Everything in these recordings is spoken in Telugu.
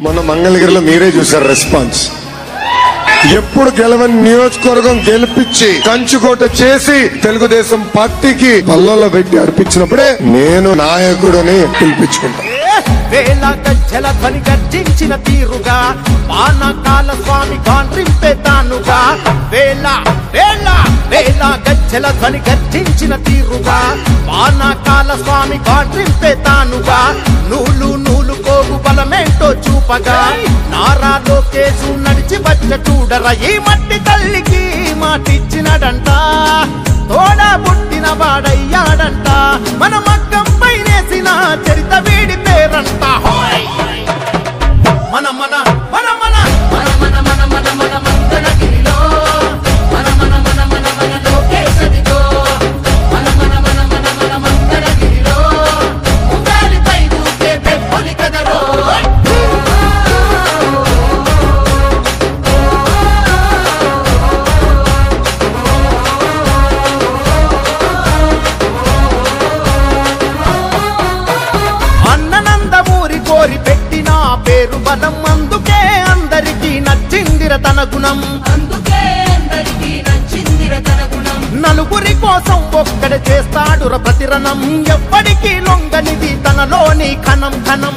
మొన్న మంగళగిరిలో మీరే చూసారు రెస్పాన్స్. ఎప్పుడు గెలవని నియోజకవర్గం గెలిపించి కంచుకోట చేసి తెలుగుదేశం పార్టీకి పల్లెల్లో పెట్టి అర్పించినప్పుడే నేను నాయకుడని పిలిపించుకుంటా. వేల గజ్జల ధ్వని గర్జించిన తీరుగా పానకాల స్వామి కాంట్రింపే తానుగా. వేల వేల వేల గజ్జల ధ్వని గర్జించిన తీరుగా పానకాల స్వామి కాంట్రింపే తానుగా. నూలు నూలు కోగు బలమేంటో చూపగా నారా లోకేశు నడిచి వచ్చ చూడరా. ఈ మట్టి తల్లికి మాటిచ్చినడంట, తోడా పుట్టిన వాడయ్యాడంట. మన మగ్గం పైనేసిన చరిత వీడి పేరంట. మన మన మన మన మన మన మన మన మన మంగళగిరిలో మన మన మన మన మన లోకేశదిగో. మన మన మన మన మన మంగళగిరిలో ఉండాలిపై దూకే పెప్పొలి కదరో. అన్ననందమూరి కోరి పెట్టిన పేరు బలం, అందుకే అందరికీ నచ్చిందిర తన గుణం. నలుగురి కోసం ఒక్కడ చేస్తాడుర ప్రతిరణం. ఎప్పటికీ లొంగనిది తనలోని కణం కణం.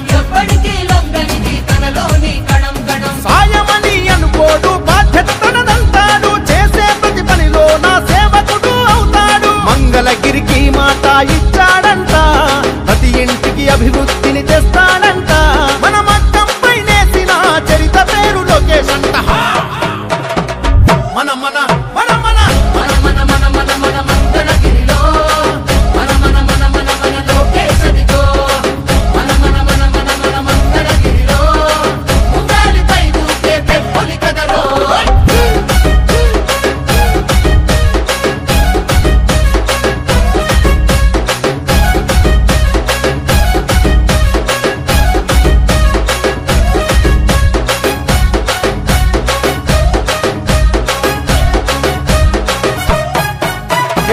సాయమని అనుకోడు, బాధ్యత తనదంటాడు. చేసే ప్రతి పనిలో నా సేవకుడు అవుతాడు. మంగళగిరికి మాట ఇచ్చాడంట, ప్రతి ఇంటికి అభివృద్ధిని తెస్తాడంట. మన మగ్గం పైనేసిన చరిత పేరు లోకేశ్ అంట. మన మన మన మన మన మన మన మన మన మంగళగిరిలో మన మన మన మన మన లోకేశదిగో. మన మన మన మన మన మంగళగిరిలో ఉండాలిపై దూకే పెప్పొలి కదరో.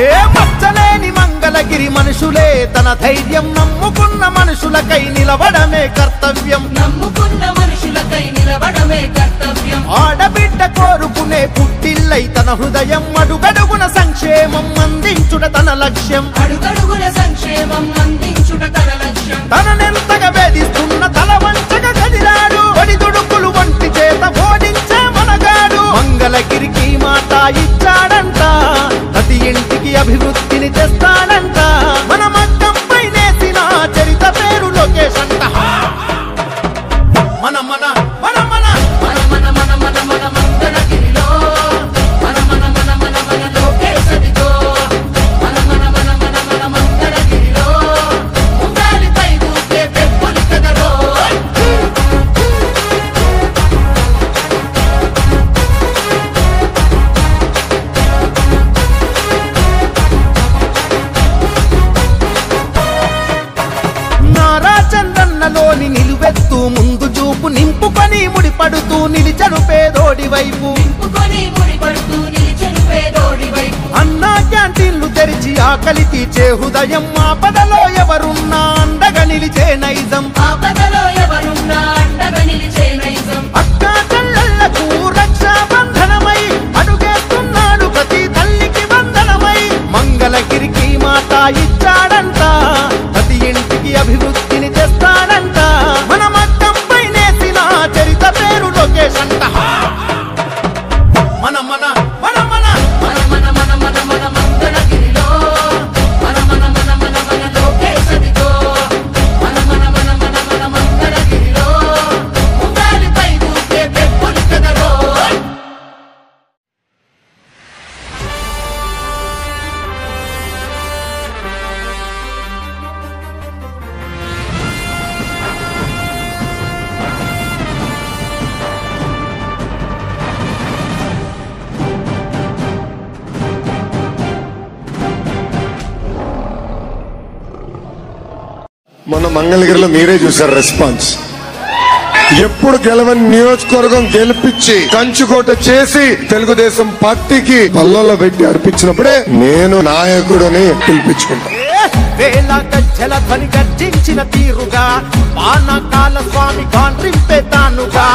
ఏ మచ్చలేని మంగళగిరి మనుషులే తన ధైర్యం. నమ్ముకున్న మనుషులకై నిలవడమే కర్తవ్యం. ఆడబిడ్డ కోరుకునే పుట్టిల్లై తన హృదయం. అడుగడుగున సంక్షేమం అందించుట తన లక్ష్యం. తననెంతగా వేధిస్తున్న తల వంచగా కదిలాడు. ఒడిదుడుకులు వంటి చేత ఓడించే మనగాడు. మంగళగిరికి మాట ఇచ్చాడంట, ప్రతి ఇంటికి అభివృద్ధిని తెస్తాడంట. మన మగ్గం పైనేసిన చరిత పేరు లోకేశ్ అంట. మన మన మన మన మన మన మన మన మన మంగళగిరిలో మన మన మన మన మన లోకేశదిగో. మన మన మన మన మన మంగళగిరిలో ఉండాలిపై దూకే పెప్పొలి కదరో. నారా చంద్రన్నలోని నిలువెత్తు ముందు చూపు నింపుకొని ముడిపడుతూ నిలిచను పేదోడి వైపు. అన్నా క్యాంటీన్లు తెరిచి ఆకలి తీర్చే హృదయం. ఆపదలో ఎవరున్నా అండగా నిలిచే నైజం. అక్కా చెల్లెళ్లకు రక్షాబంధనమై అడుగేస్తున్నాడు ప్రతి తల్లికి వందనమై. మంగళగిరికి మాట ఇచ్చాడంట, ప్రతి ఇంటికి అభివృద్ధిని తెస్తాడంట. మన మగ్గం పైనేసిన చరిత పేరు లోకేశ్ అంట. మన మన మన మన మన మన మన మన మన మంగళగిరిలో మన మన మన మన మన లోకేశదిగో. మన మన మన మన మన మంగళగిరిలో ఉండాలిపై దూకే పెప్పొలి కదరో. మొన్న మంగళగిరిలో మీరే చూసారు రెస్పాన్స్. ఎప్పుడు గెలవని నియోజకవర్గం గెలిపించి కంచుకోట చేసి తెలుగుదేశం పార్టీకి పల్లెల్లో పెట్టి అర్పించినప్పుడే నేను నాయకుడని పిలిపించుకుంటా. వేల గజ్జల ధ్వని గర్జించిన తీరుగా పానకాల స్వామి గాండ్రింపే తానుగా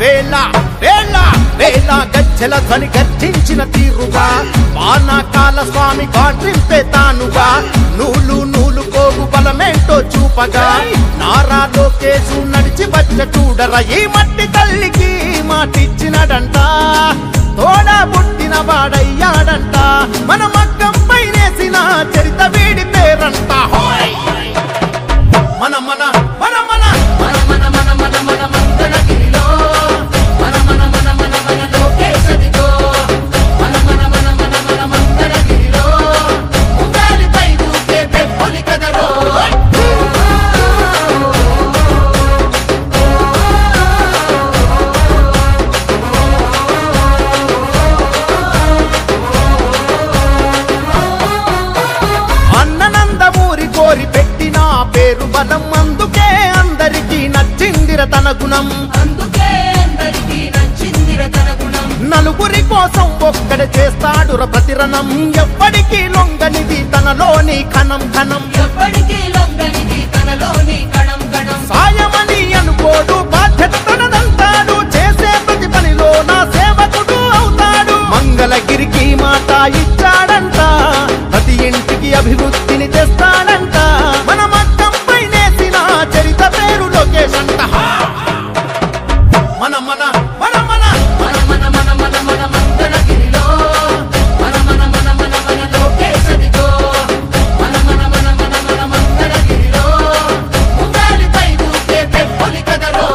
వేల వేల వేల గజ్జల ధ్వని గర్జించిన తీరుగా పానకాల స్వామి గాండ్రింపే తానుగా నూలు నూలు కోగు బలమేంటో చూపగా నారా లోకేశు నడిచి వచ్చ చూడర ఈ మట్టి తల్లికి మాటిచ్చినడంట తోడా పుట్టిన వాడయ్యాడంట మన మగ్గం పైనేసిన చరిత వీడి పేరంట మన మన మన మన మన మన మన మన మన మంగళగిరిలో మన మన మన మన మన లోకేశదిగో మన మన మన మన మన మంగళగిరిలో ఉగాలిపై దూకే పెప్పొలి కదరో కోరి పెట్టిన పేరు బలం అందుకే అందరికీ నచ్చిందిర తన గుణం నలుగురి కోసం ఒక్కడ చేస్తాడుర ప్రతిరణం ఎప్పటికీ లొంగనిది తనలోని కణం కణం సాయమని అనుకోడు బాధ్యత తనదంటాడు చేసే ప్రతి పనిలో నా సేవకుడు అవుతాడు మంగళగిరికి మాట ఇచ్చాడంట ప్రతి ఇంటికి అభివృద్ధిని తెస్తాడంట మన మగ్గం పైనేసిన చరిత పేరు లోకేశ్ అంట మన మన మన మన మన మన మన మన మన మంగళగిరిలో మన మన మన మన మన లోకేశదిగో మన మన మన మన మన మంగళగిరిలో ఉగాలిపై దూకే పెప్పొలి కదరో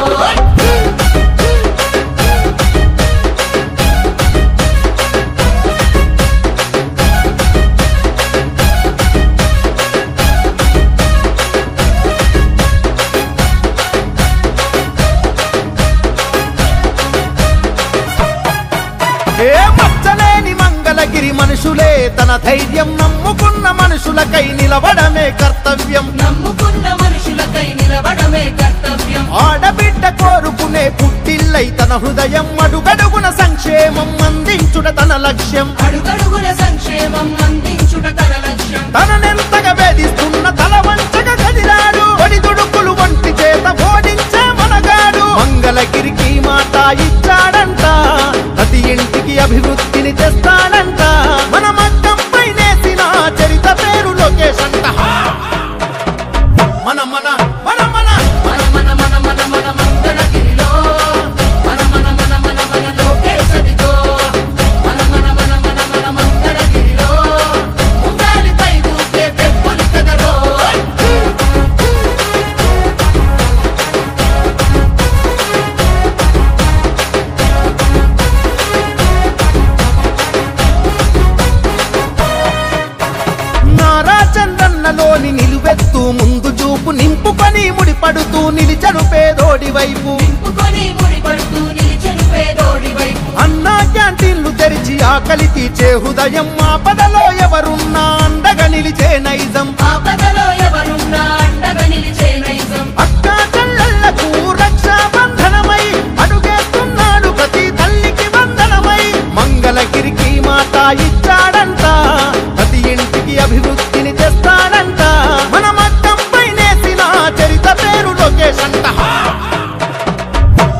మచ్చలేని మంగళగిరి మనుషులే తన ధైర్యం నమ్ముకున్న మనుషులకై నిలబడమే కర్తవ్యం ఆడబిడ్డ కోరుకునే పుట్టిల్లై తన హృదయం అడుగడుగున సంక్షేమం అందించుట తన లక్ష్యం తననెంతగా వేధిస్తున్న తల వంచగా కదిలాడు ఒడిదుడుకులు వంటి చేత ఓడించే మనగాడు మంగళగిరికి మాట ఇచ్చాడంట ప్రతి ఇంటికి అభివృద్ధిని తెస్తాడంట మన మగ్గం పైనేసిన చరిత పేరు లోకేశ్ అంట మన మన మన మన మన మన మన మన మన మంగళగిరిలో మన మన మన మన మన లోకేశదిగో మన మన మన మన మన మంగళగిరిలో ఉగాలిపై దూకే పెప్పొలి కదరో చంద్రన్నలోని నిలువెత్తు ముందు చూపు నింపుకొని ముడిపడుతూ నిలిచను పేదోడి వైపు అన్నా క్యాంటీన్లు తెరిచి ఆకలి తీర్చే హృదయం ఆపదలో ఎవరున్నా అండగా నిలిచే నైజం అక్కా చెల్లెళ్లకు రక్షాబంధనమై అడుగేస్తున్నాడు ప్రతి తల్లికి వందనమై మంగళగిరికి మాట ఇచ్చాడంట ప్రతి ఇంటికి అభివృద్ధిని తెస్తాడంట మన మగ్గం పైనేసిన చరిత పేరు లోకేశ్ అంట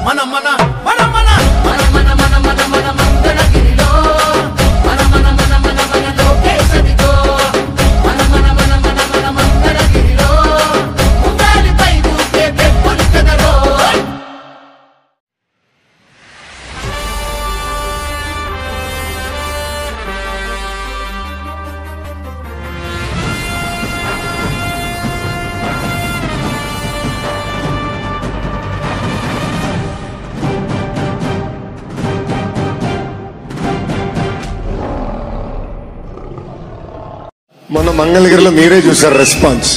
మన మన మన మన మన మన మన మన మన మంగళగిరిలో మన మన మన మన మన లోకేశదిగో మన మన మన మన మన మంగళగిరిలో ఉగాలిపై దూకే పెప్పొలి కదరో మన మంగళగిరిలో మీరే చూసారు రెస్పాన్స్.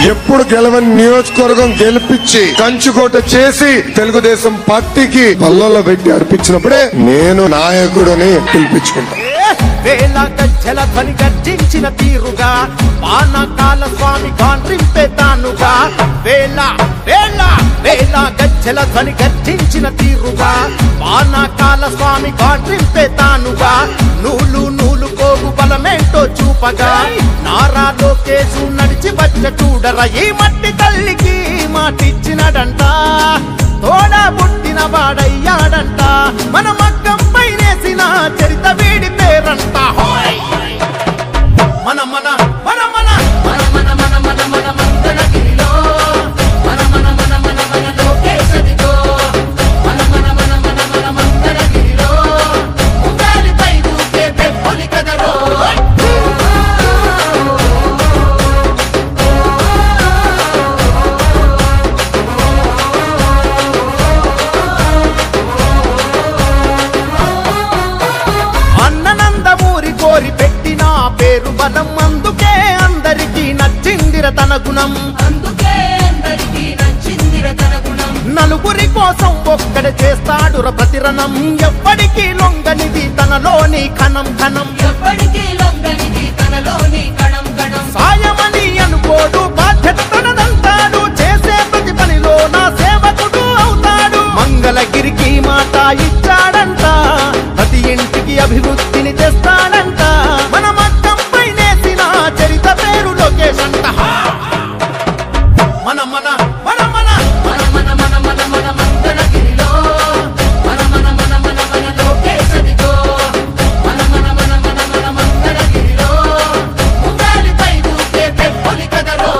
ఎప్పుడు గెలవని నియోజకవర్గం గెలిపించి కంచుకోట చేసి తెలుగుదేశం పార్టీకి పల్లెల్లో పెట్టి అర్పించినప్పుడే నేను నాయకుడని పిలిపించుకుంటాను. వేల గజ్జల ధ్వని గర్జించిన తీరుగా పానకాల స్వామి గాండ్రింపే తానుగా వేల వేల వేల గజ్జల ధ్వని గర్జించిన తీరుగా పానకాల స్వామి గాండ్రింపే తానుగా నూలు నూలు కో పోగు బలమేంటో చూపగా నారా లోకేశు నడిచి వచ్చ చూడరా ఈ మట్టి తల్లికి మాటిచ్చినడంట తోడా పుట్టిన వాడయ్యాడంట మన మగ్గం పైనేసిన చరిత వీడి పేరంట మన మన మన మన మన మన మన మన మన మంగళగిరిలో మన మన మన మన మన లోకేశదిగో మన మన మన మన మన మంగళగిరిలో ఉండాలిపై దూకే పెప్పొలి కదరో అన్ననందమూరి కోరి పెట్టిన పేరు బలం అందుకే అందరికీ నచ్చిందిర తన గుణం నలుగురి కోసం ఒక్కడ చేస్తాడుర ప్రతిరణం ఎవ్వడికి లొంగనిది తనలోని కణం కణం సాయమని అనుకోడు బాధ్యత తనదంటాడు చేసే ప్రతి పనిలో నా సేవకుడు అవుతాడు మంగళగిరికి మాట ఇచ్చాడంట ప్రతి ఇంటికి అభివృద్ధిని తెస్తాడంట మన మగ్గం పైనేసిన చరిత పేరు లోకేశ్ అంట మన మన మన మన మన మన మన మన మన మంగళగిరిలో మన మన మన మన మన లోకేశదిగో మన మన మన మన మన మంగళగిరిలో ఉండాలిపై దూకే పెప్పొలి కదరో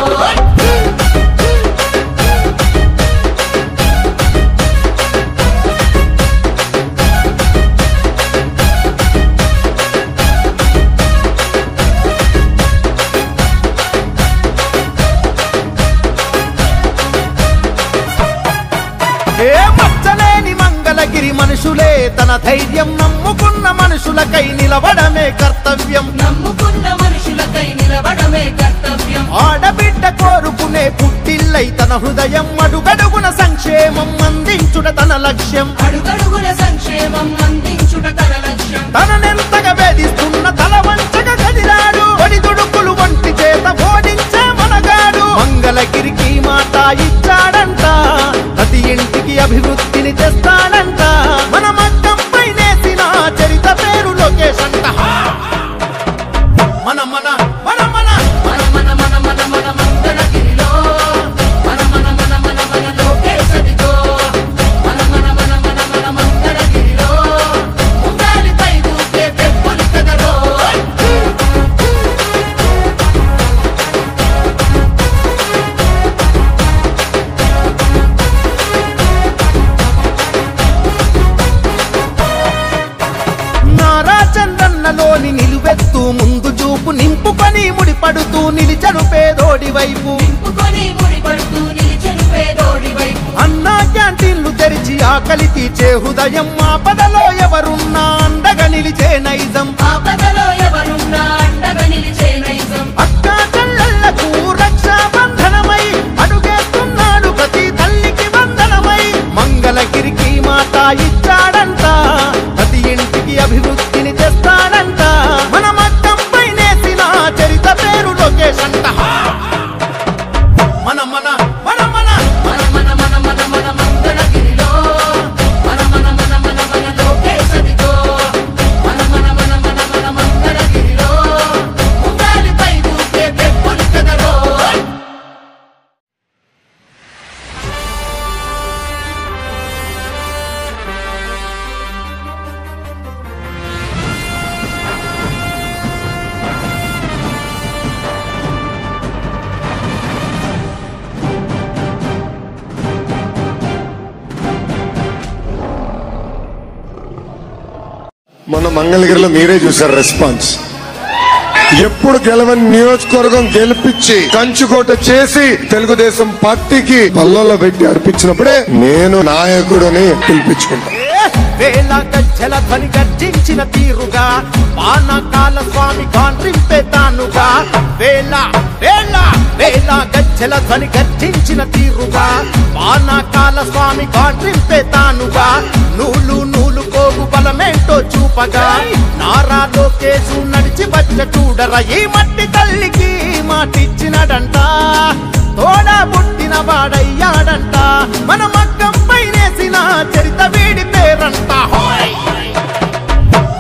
ఏ మచ్చలేని మంగళగిరి మనుషులే తన ధైర్యం నమ్ముకున్న మనుషులకై నిలవడమే కర్తవ్యం ఆడబిడ్డ కోరుకునే పుట్టిల్లై తన హృదయం అడుగడుగున సంక్షేమం అందించుట తన లక్ష్యం తననెంతగా వేధిస్తున్న తల వంచగా కదిలాడు ఒడిదుడుకులు వంటి చేత ఓడించే మనగాడు మంగళగిరికి మాట ఇచ్చాడంట ప్రతి ఇంటికి అభివృద్ధిని తెస్తాడంట మన మగ్గం పైనేసిన చరిత పేరు లోకేశ్ అంట మన మన మన మన మన మన మన మన మన మంగళగిరిలో మన మన మన మన మన లోకేశదిగో మన మన మన మన మన మంగళగిరిలో ఉండాలిపై దూకే పెప్పొలి కదరో నారా చంద్రన్నలోని నిలువెత్తు ముందు చూపు నింపుకొని ముడిపడుతూ నిలిచడు పేదోడి వైపు అన్నా క్యాంటీన్లు తెరిచి ఆకలి తీర్చే హృదయం ఆపదలో ఎవరున్నా అండగా నిలిచే నైజం అక్కా చెల్లెళ్లకు రక్షాబంధనమై అడుగేస్తున్నాడు ప్రతి తల్లికి వందనమై మంగళగిరికి మాట ఇచ్చాడంట ప్రతి ఇంటికి అభివృద్ధిని తెస్తాడంట మన మగ్గం పైనేసిన చరిత పేరు లోకేశ్ అంట మన మన మన మన మన మన మన మన మన మంగళగిరిలో మన మన మన మన మన లోకేశదిగో మన మన మన మన మన మంగళగిరిలో ఉండాలిపై దూకే పెప్పొలి కదరో మన మంగళగిరిలో మీరే చూసారు రెస్పాన్స్. ఎప్పుడు గెలవని నియోజకవర్గం గెలిపించి కంచుకోట చేసి తెలుగుదేశం పార్టీకి పల్లెల్లో పెట్టి అర్పించినప్పుడే నేను నాయకుడని పిలిపించుకుంటా. వేల గజ్జల ధ్వని గర్జించిన తీరుగా పానకాల స్వామి కాంట్రింపే తానుగా వేల వేల వేల గజ్జల ధ్వని గర్జించిన తీరుగా పానకాల స్వామి కాంట్రింపే తానుగా నూలు నూలు పోగు బలమేంటో చూపగా నారా లోకేశు నడిచి వచ్చ చూడరా ఈ మట్టి తల్లికి మాటిచ్చినడంట తోడా పుట్టిన వాడయ్యాడంట మన మగ్గం పైనేసిన చరిత వీడి పేరంట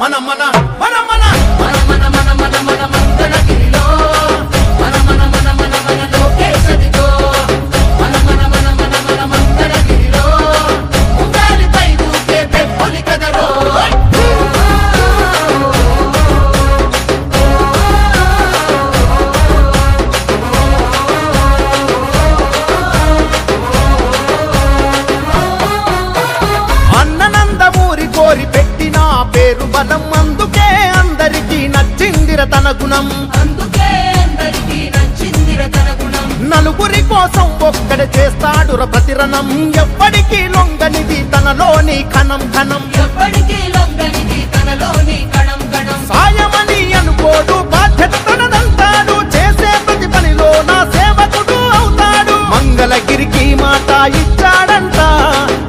మన మన మన మన మన మన మన తన గుణం, అందుకే అందరికీ నచ్చిందిర తన గుణం. నలుగురి కోసం ఒక్కడే చేస్తాడుర ప్రతిరణం, ఎవ్వడికి లొంగనిది తనలోని కణం కణం, ఎప్పటికీ లొంగనిది తనలోని కణం కణం. సాయమని అనుకోడు బాధ్యత తనదంటాడు, చేసే ప్రతి పనిలో నా సేవకుడు అవుతాడు. మంగళగిరికి మాట ఇచ్చాడంట,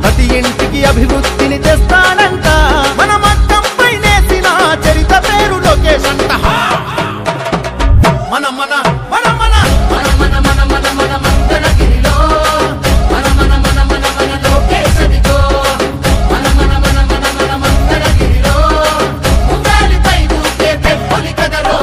ప్రతి ఇంటికి అభివృద్ధిని తెస్తాడంట. మన మగ్గం పైనేసిన చరిత పేరు లోకేష్ అంట. మన మన మన మన మన మన మన మన మన మంగళగిరిలో మన మన మన మన మన లోకేష్ అదిగో. మన మన మన మన మన మంగళగిరిలో ఉండాలిపై ఊకే పెప్పొలి కదలో.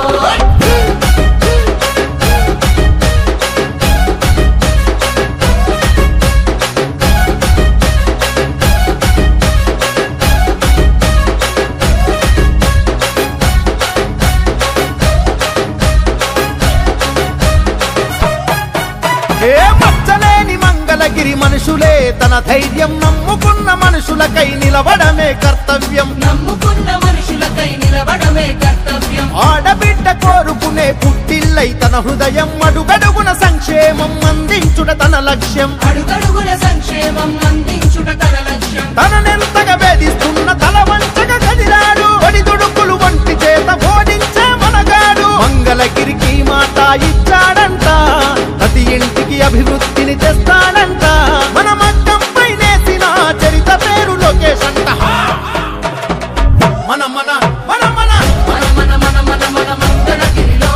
ఏ మచ్చలేని మంగళగిరి మనుషులే తన ధైర్యం, నమ్ముకున్న మనుషులకై నిలవడమే కర్తవ్యం. నమ్ముకున్న మనుషులకై నిలబడమే కర్తవ్యం. ఆడబిడ్డ కోరుకునే పుట్టిల్లై తన హృదయం, అడుగడుగున సంక్షేమం అందించుట తన లక్ష్యం. అడుగడుగుల సంక్షేమం అందించుట తన లక్ష్యం. తననెంతగా వేధిస్తున్న తల వంచగా కదిలాడు, ఒడిదుడుకులు వంటి చేత ఓడించే మనగాడు. మంగళగిరికి మాట ఇచ్చాడంట, ప్రతి ఇంటికి అభివృద్ధిని తెస్తాడంట. మన మగ్గం పైనేసిన చరిత పేరు లోకేష్ అంట. మన మన మన మన మన మన మన మన మన మంగళగిరిలో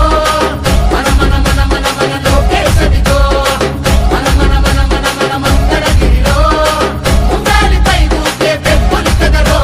మన మన మన మన మన లోకేష్ అదిగో. మన మన మన మన మన మంగళగిరిలో ఉండాలిపై ఊకే పెప్పొలి కదలో.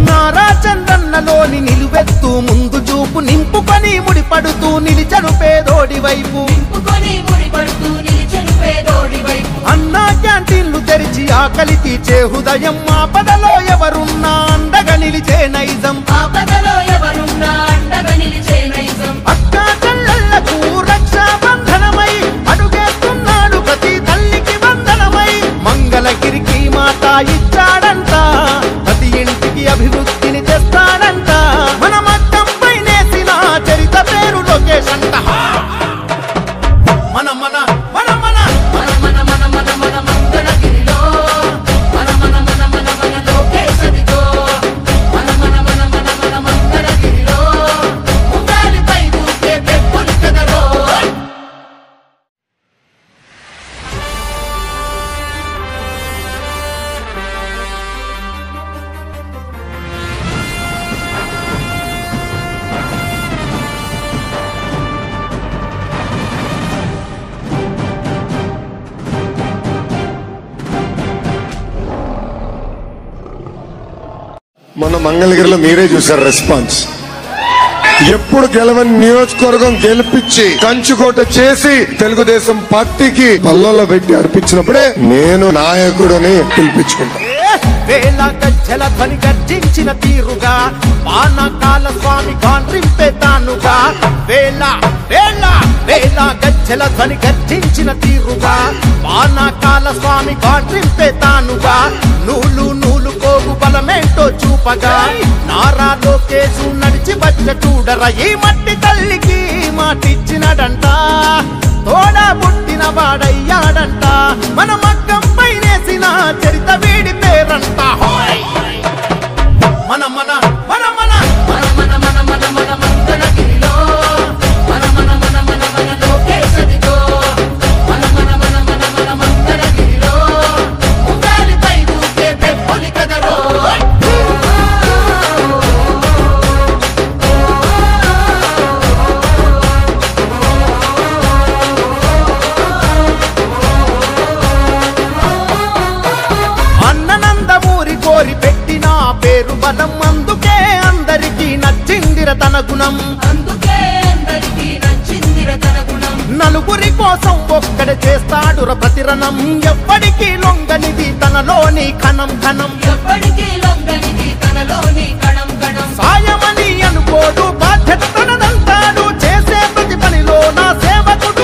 నారా చంద్రన్నలోని నిలువెత్తు ముందు చూపు నింపుకొని ముడిపడుతూ నిలిచను పేదోడి వైపు. నింపుకొని ముడిపడుతూ నిలిచెను పేదోడి వైపు. అన్నా క్యాంటీన్లు తెరిచి ఆకలి తీర్చే హృదయం, ఆపదలో ఎవరున్నా అండగా నిలిచే నైజం. ఆపదలో ఎవరున్నా అండగా నిలిచే నైజం. అక్కా చెల్లెళ్లకు రక్షాబంధనమై అడుగేస్తున్నాడు ప్రతి తల్లికి వందనమై. మంగళగిరికి మాట ఇచ్చాడంట, ప్రతి ఇంటికి అభివృద్ధిని తెస్తాడంట. మన మగ్గం పైనేసిన చరిత పేరు లోకేష్ అంట. మన మన మన మన మన మన మన మన మన మంగళగిరిలో మన మన మన మన మన లోకేష్ అదిగో. మన మన మన మన మన మంగళగిరిలో ఉండాలిపై ఊకే పెప్పొలి కదలో. మన మంగళగిరిలో మీరే చూసారు రెస్పాన్స్. ఎప్పుడు గెలవని నియోజకవర్గం గెలిపించి కంచుకోట చేసి తెలుగుదేశం పార్టీకి పల్లెల్లో పెట్టి అర్పించినప్పుడే నేను నాయకుడని పిలిపించుకుంటాను. వేల గజ్జల ధ్వని గర్జించిన తీరుగా, పానకాల స్వామి గాండ్రింపే తానుగా. వేల వేల వేల గజ్జల ధ్వని గర్జించిన తీరుగా, పానకాల స్వామి గాండ్రింపే తానుగా. నూలు నూలు కోగు బలమేంటో చూపగా, నారా లోకేశు నడిచి వచ్చ చూడరా. ఈ మట్టి తల్లికి మాటిచ్చినడంట, తోడా పుట్టిన వాడయ్యాడంట. మన మగ్గం పైనేసిన చరిత వీడి పేరంట. మన మన మన మన మన మన మన మన మన మంగళగిరిలో మన మన మన మన మన లోకేష్ అదిగో. మన మన మన మన మన మంగళగిరిలో ఉండాలిపై ఊకే పెప్పొలి కదలో. బలం, అందుకే అందరికీ నచ్చిందిర తన గుణం. అందుకే అందరికీ నచ్చిందిర తన గుణం. నలుగురి కోసం ఒక్కడే చేస్తాడుర ప్రతిరణం, ఎవ్వడికి లొంగనిది తనలోని కణం కణం. ఎప్పటికీ లొంగనిది తనలోని కణం కణం. సాయమని అనుకోడు, బాధ్యత తనదంటాడు, చేసే ప్రతి పనిలో నా సేవకుడు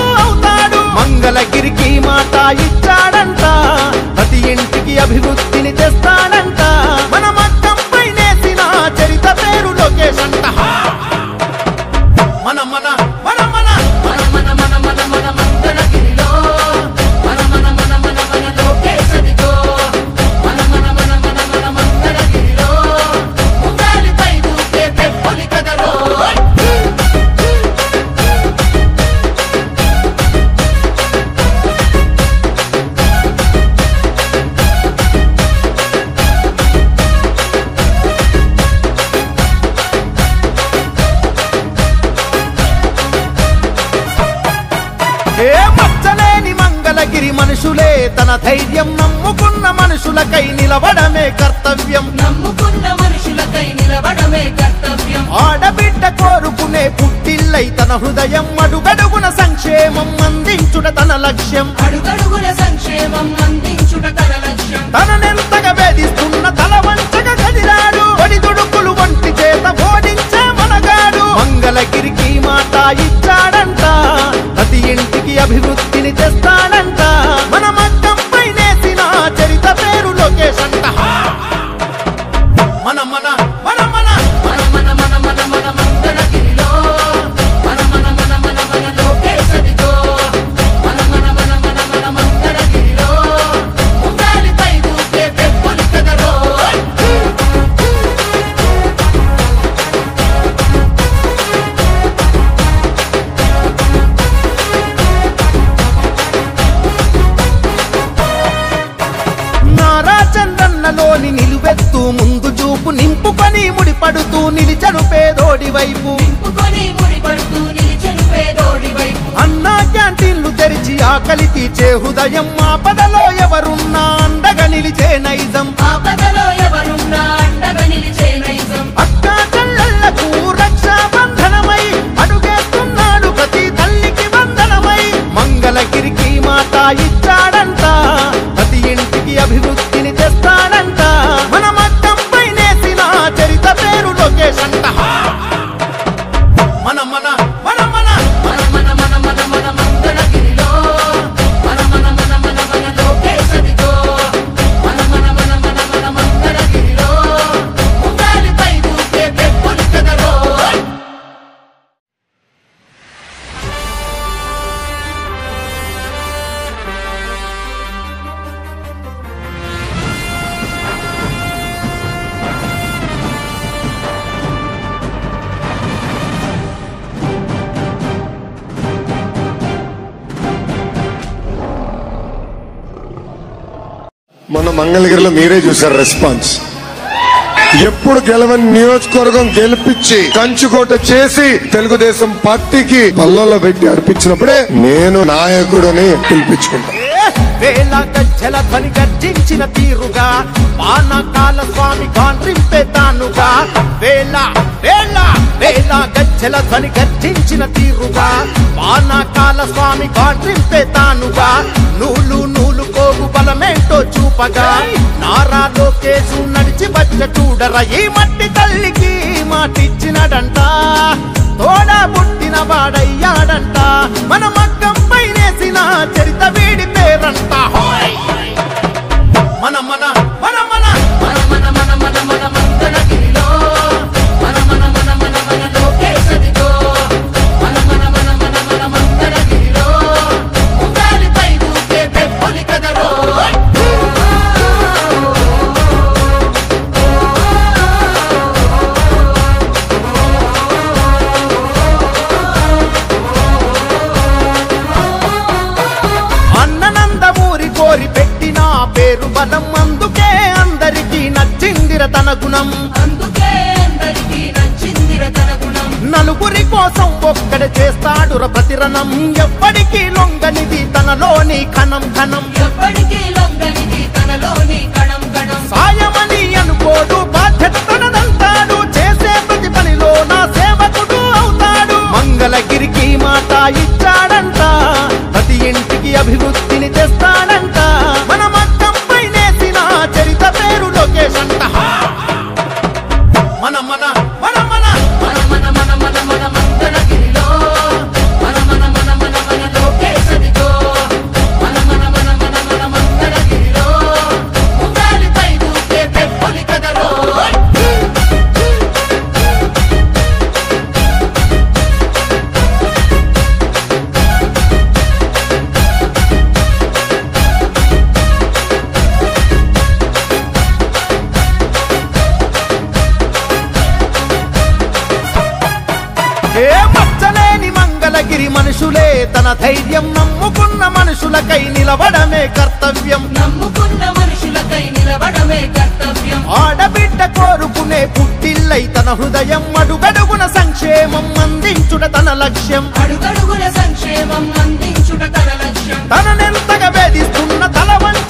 తన ధైర్యం నమ్ముకున్న మనుషులకై నిలబడమే కర్తవ్యం. నమ్ముకున్న మనుషులకై నిలబడమే కర్తవ్యం. ఆడబిడ్డ కోరుకునే పుట్టిల్లై తన హృదయం అడుగడుగున సంక్షేమం అందించుట తన లక్ష్యం. అడుగడుగున సంక్షేమం అందించుట తన లక్ష్యం. తననెంతగా వేధిస్తున్న తల వంచగా కదిలాడు. ఒడిదుడుకులు వంటి చేత ఓడించే మనగాడు. మంగళగిరికి మాట ఇచ్చాడంట, ప్రతి ఇంటికి అభివృద్ధిని తెస్తాడంట. మన మగ్గంపై నేసిన చరిత పేరు లోకేష్ అంట. మన మన మన మన మన మన మన మన మన మంగళగిరిలో మన మన మన మన మన లోకేష్ అదిగో. మన మన మన మన మన మంగళగిరిలో ఉండాలిపై ఊపే పెప్పులు కదరో. నారా చంద్రన్నలోని నిలువెత్తు ముందు చూపు నింపుకొని ముడిపడుతూ నిలిచను పేదోడి వైపు. నింపుకొని ముడిపడుతూ నిలిచెను పేదోడి వైపు. అన్నా క్యాంటీన్లు తెరిచి ఆకలి తీర్చే హృదయం. ఆపదలో ఎవరున్నా అండగా నిలిచే నైజం. ఆపదలో ఎవరున్నా అండగా నిలిచే నైజం. అక్కా చెల్లెళ్లకు రక్షాబంధనమై అడుగేస్తున్నాడు ప్రతి తల్లికి వందనమై. మంగళగిరికి మాట ఇచ్చాడంట, ప్రతి ఇంటికి అభివృద్ధిని తెస్తాడంట. మన మట్టంపై నేసిన చరిత పేరు లోకేష్ అంట. మన మన మన మన మన మన మన మన మన మంగళగిరిలో మన మన మన మన మన లోకేష్ అదిగో. మన మన మన మన మన మంగళగిరిలో ఉండాలిపై ఊపే పెప్పులు కదరో. మన మంగళగిరిలో మీరే చూసారు రెస్పాన్స్. ఎప్పుడు గెలవని నియోజకవర్గం గెలిపించి కంచుకోట చేసి తెలుగుదేశం పార్టీకి పల్లల్లో పెట్టి అర్పించినప్పుడే నేను నాయకుడని పిలిపించుకుంటా. వేల గజ్జల ధ్వని గర్జించిన తీరుగా పానకాల స్వామి గాండ్రింపే తానుగా. వేల వేల వేల గజ్జల ధ్వని గర్జించిన తీరుగా పానకాల స్వామి గాండ్రింపే తానుగా. నూలు నూలు కోగు బలమేంటో చూపగా నారా లోకేశు నడిచి వచ్చ చూడర. ఈ మట్టి తల్లికి మాటిచ్చినడంట, తోడా పుట్టిన వాడయ్యాడంట. మన మగ్గంపై నేసిన చరిత వీడి పేరంట. మన మన మన మన మన మన మన మన మన మంగళగిరిలో మన మన మన మన మన లోకేష్ అదిగో. మన మన మన మన మన మంగళగిరిలో ఉండాలిపై ఊపే పెప్పులు కదరో. అన్ననందమూరి కోరి పెట్టిన పేరు బలం. అందుకే అందరికీ నచ్చిందిర తన గుణం. అందుకే అందరికీ నచ్చిందిర తన గుణం. నలుగురి కోసం ఒక్కడ చేస్తాడుర ప్రతిరణం. ఎప్పటికీ లొంగనిది తనలోని కణం కణం. ఎప్పటికీ లొంగనిది తనలోని కణం కణం. సాయమని అనుకోడు, బాధ్యత తనదంటాడు. చేసే ప్రతి పనిలో నా సేవకుడు అవుతాడు. మంగళగిరికి మాట ఇచ్చాడంట, ప్రతి ఇంటికి అభివృద్ధిని తెస్తాడంట. మన మగ్గంపై నేసిన చరిత పేరు లోకేష్ అంట. మన మన మన మన మన మన మన మన మన మంగళగిరిలో మన మన మన మన మన లోకేష్ అదిగో. మన మన మన మన మన మంగళగిరిలో ఉండాలిపై ఊపే పెప్పులు కదరో. ఏ మచ్చలేని మంగళగిరి మనుషులే తన ధైర్యం నమ్ముకున్న మనుషులకై నిలబడమే కర్తవ్యం. నమ్ముకున్న మనుషులకై నిలబడమే కర్తవ్యం. ఆడబిడ్డ కోరుకునే పుట్టిల్లై తన హృదయం అడుగడుగున సంక్షేమం అందించుట తన లక్ష్యం. అడుగడుగున సంక్షేమం అందించుట తన లక్ష్యం. తననెంతగా వేధిస్తున్న తల వంచ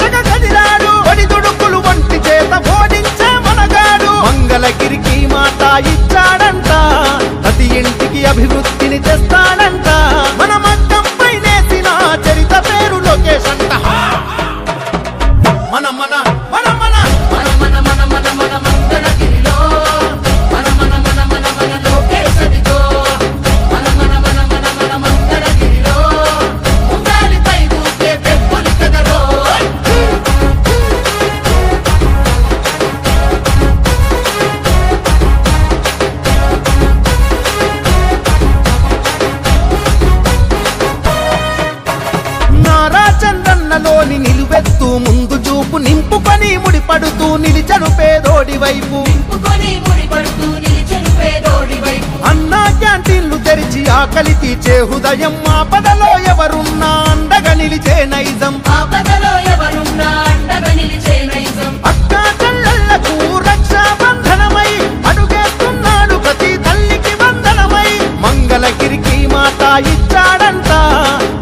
ముడిపడుతూ నిలిచెను పేదోడి వైపు. నింపుకొని ముడిపడుతూ నిలిచెను పేదోడి వైపు. అన్నా క్యాంటీన్లు తెరిచి ఆకలి తీర్చే హృదయం, ఆపదలో ఎవరున్నా అండగా నిలిచే నైజం. ఆపదలో ఎవరున్నా అండగా నిలిచే నైజం. అక్కా చెల్లెళ్లకు రక్షాబంధనమై అడుగేస్తున్నాడు ప్రతి తల్లికి వందనమై. మంగళగిరికి మాట ఇచ్చాడంట,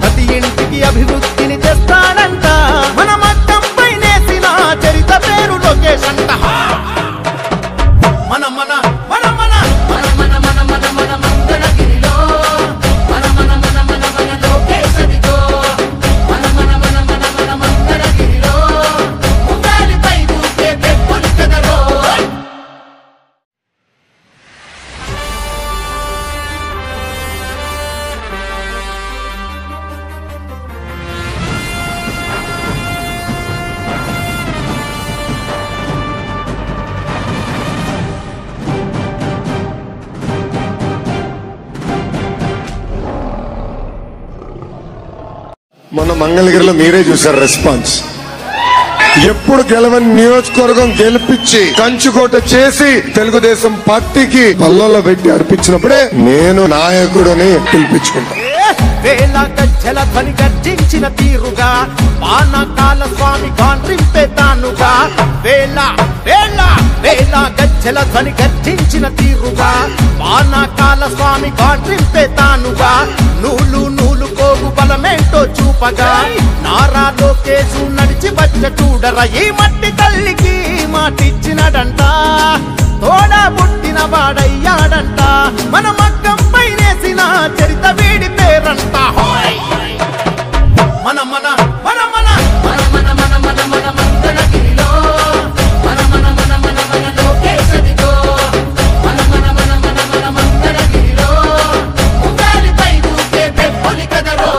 ప్రతి ఇంటికి అభివృద్ధిని తెస్తాడంట. మన మగ్గంపై నేసిన చరిత పేరు లోకేష్ అంట. మన మన మన మన మన మన మన మన మన మంగళగిరిలో మన మన మన మన మన లోకేష్ అదిగో. మన మన మన మన మన మంగళగిరిలో ఉగాలిపై ఊపే పెప్పులు కదరో. మన మంగళగిరిలో మీరే చూసారు రెస్పాన్స్. ఎప్పుడు గెలవని నియోజకవర్గం గెలిపించి కంచుకోట చేసి తెలుగుదేశం పార్టీకి పల్లెల్లో పెట్టి అర్పించినప్పుడే నేను నాయకుడని పిలిపించుకుంటా. వేల గజ్జల ధ్వని గర్జించిన తీరుగా పానకాల స్వామి గాండ్రింపే తానుగా. వేల వేల వేల గజ్జల ధ్వని గర్జించిన తీరుగా పానకాల స్వామి గాండ్రింపే తానుగా. నూలు నూలు కోగు బలమేంటో చూపగా నారా లోకేశు నడిచి వచ్చ చూడర. ఈ మట్టి తల్లికి మాటిచ్చినడంట, తోడా పుట్టిన వాడయ్యాడంట. మన మగ్గం పైనేసిన చరిత వీడి పేరంట. మన మన మన మన మన మన మన మన మన మంగళగిరిలో మన మన మన మన మన లోకేష్ అదిగో. మన మన మన మన మన మంగళగిరిలో ఉగాలిపై ఊపే పెప్పులు కదరో.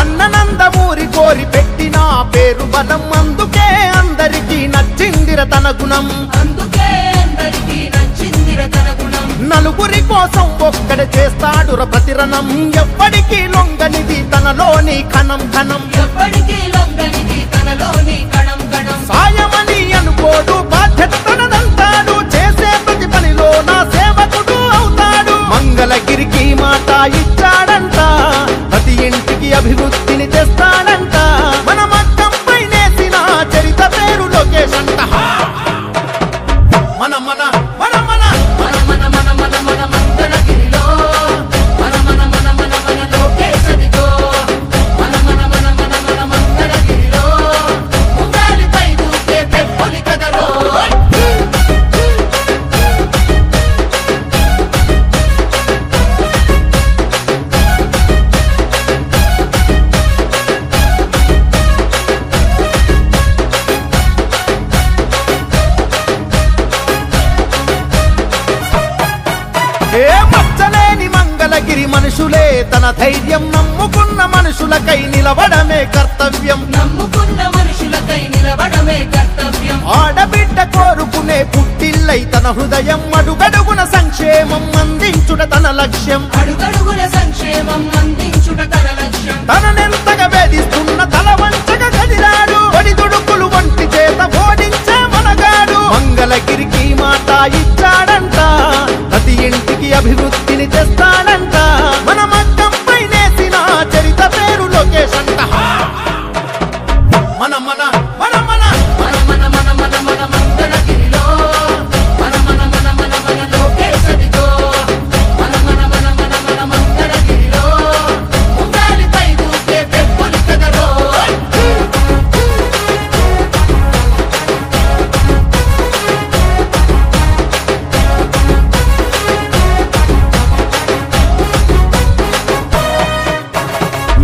అన్ననందమూరి కోరి పెట్టిన పేరు బలం, అందుకే అందరికీ నచ్చిందిర తన గుణం. అందుకే అందరికీ నచ్చిందిర తన గుణం. నలుగురి కోసం ఒక్కడ చేస్తాడుర ప్రతిరణం. ఎవ్వడికి లొంగనిది తనలోని కణం కణం. ఎప్పటికీ లొంగనిది తనలోని కణం కణం. సాయమని అనుకోడు, బాధ్యత తనదంటాడు. చేసే ప్రతి పనిలో నా సేవకుడు అవుతాడు. మంగళగిరికి మాట ఇచ్చాడంట, ప్రతి ఇంటికి అభివృద్ధిని తెస్తాడంట. మన మగ్గంపై నేసిన చరిత పేరు లోకేష్ అంట. మన మన మన మన మన మన మన మన మన మంగళగిరిలో మన మన మన మన మన లోకేష్ అదిగో. మన మన మన మన మన మంగళగిరిలో ఉగాలిపై ఊపే పెప్పులు కదరో. ఏ మచ్చలేని మంగళగిరి మనుషులే తన ధైర్యం. నమ్ముకున్న మనుషులకై నిలవడమే కర్తవ్యం. నమ్ముకున్న మనుషులకై నిలబడమే కర్తవ్యం. ఆడబిడ్డ కోరుకునే పుట్టిల్లై తన హృదయం. అడుగడుగున సంక్షేమం అందించుట తన లక్ష్యం. అడుగడుగున సంక్షేమం అందించుట తన లక్ష్యం. తననెంతగా వేధిస్తున్న తల వంచగా కదిలాడు. ఒడిదుడుకులు వంటి చేత ఓడించే మనగాడు. మంగళగిరికి మాట ఇచ్చాడంట, ప్రతి ఇంటికి అభివృద్ధిని తెస్తాడంట. మన మగ్గంపై నేసిన చరిత పేరు లోకేష్ అంట. మన మన మన మన మన మన మన మన మన మంగళగిరిలో మన మన మన మన మన లోకేష్ అదిగో. మన మన మన మన మన మంగళగిరిలో ఉగాలిపై ఊపే పెప్పులు కదరో.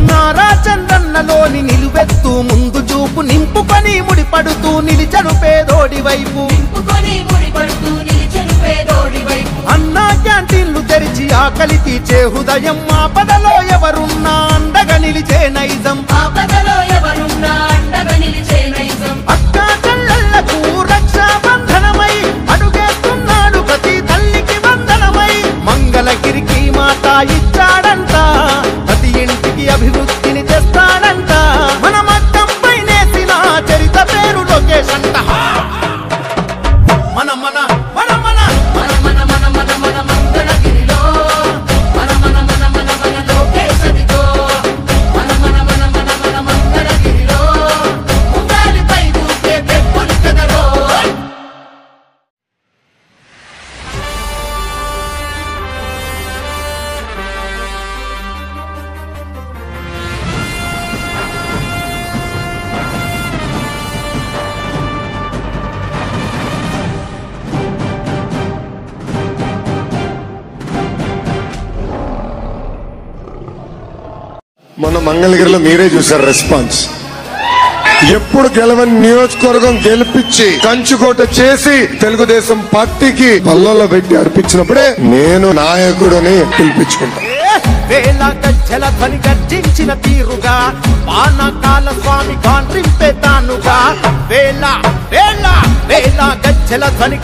నారా చంద్రన్నలోని నిలువెత్తు ముందు చూపు నింపుకొని ముడిపడుతూ నిలిచెను పేదోడి వైపు. నింపుకొని ముడిపడుతూ నిలిచెను పేదోడి వైపు. అన్నా క్యాంటీన్లు తెరిచి ఆకలి తీర్చే హృదయం. ఆపదలో ఎవరున్నా అండగా నిలిచే నైజం. ఆపదలో ఎవరున్నా అండగా నిలిచే నైజం. అక్కా చెల్లెళ్లకు రక్షాబంధనమై అడుగేస్తూ ఇచ్చాడంట, ప్రతి ఇంటికి అభివృద్ధిని తెస్తాడంట. మన మట్టంపై నేసిన చరిత పేరు లోకేష్ అంట. మన మన మన మన మన మన మన మన మన మంగళగిరిలో మన మన మన మన మన లోకేష్ అదిగో. మన మన మన మన మన మంగళగిరిలో ఉగాలిపై దూకే పెప్పులు కదరో. మొన్న మంగళగిరిలో మీరే చూసారు రెస్పాన్స్. ఎప్పుడు గెలవని నియోజకవర్గం గెలిపించి కంచుకోట చేసి తెలుగుదేశం పార్టీకి పల్లెల్లో పెట్టి అర్పించినప్పుడే నేను నాయకుడని పిలిపించుకుంటాను. వేల గజ్జల ధ్వని గర్జించిన తీరుగా పానకాల స్వామి కాంట్రింపే తానుగా. వేల వేల వేల గజ్జల ధ్వని